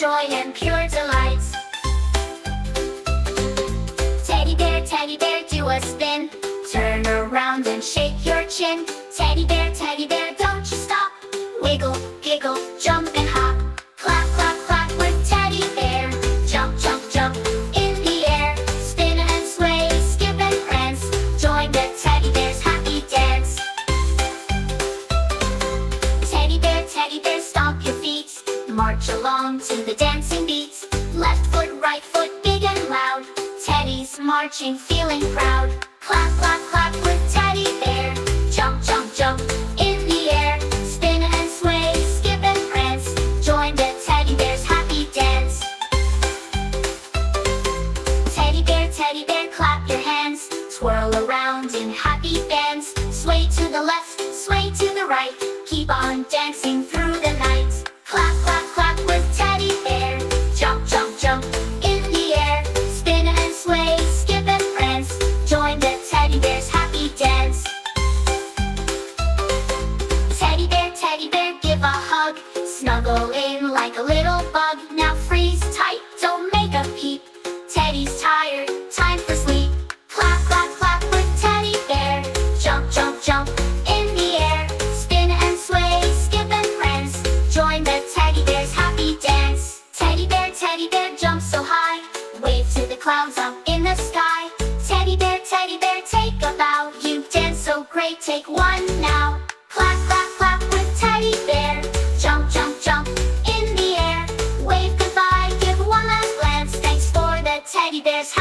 joy and pure delights. Teddy bear, do a spin. Turn around and shake your chin. Teddy bear, don't you stop. Wiggle, giggle, jump and hop. Clap, clap, clap with teddy bear. Jump, jump, jump in the air. Spin and sway, skip and prance. Join the teddy bear's happy dance. Teddy bear, stomp your feet. March along to the dancing beats. Left foot, right foot, big and loud. Teddy's marching, feeling proud. Clap, clap, clap with teddy bear. Jump, jump, jump in the air. Spin and sway, skip and prance. Join the teddy bear's happy dance. Teddy bear, clap your hands. Swirl around in happy bands. Sway to the left, sway to the right. Keep on dancing through the night. Clap, clap, clap with teddy bear. Jump, jump, jump in the air. Spin and sway, skip and prance. Join the teddy bear's happy dance. Teddy bear, give a hug. Snuggle in like a little bug. Now freeze tight, don't make a peep. Teddy's tired, time for sleep. Clap, clap, clap with teddy bear. Jump, jump, jump in the air. Spin and sway, skip and prance. Join the teddy bear's happy dance. Teddy bear, jump so high. Wave to the clouds up in the sky. Teddy bear, take a bow. You dance so great, take one now. Clap, clap, clap with teddy bear. Jump, jump, jump in the air. Wave goodbye, give one last glance. Thanks for the teddy bear's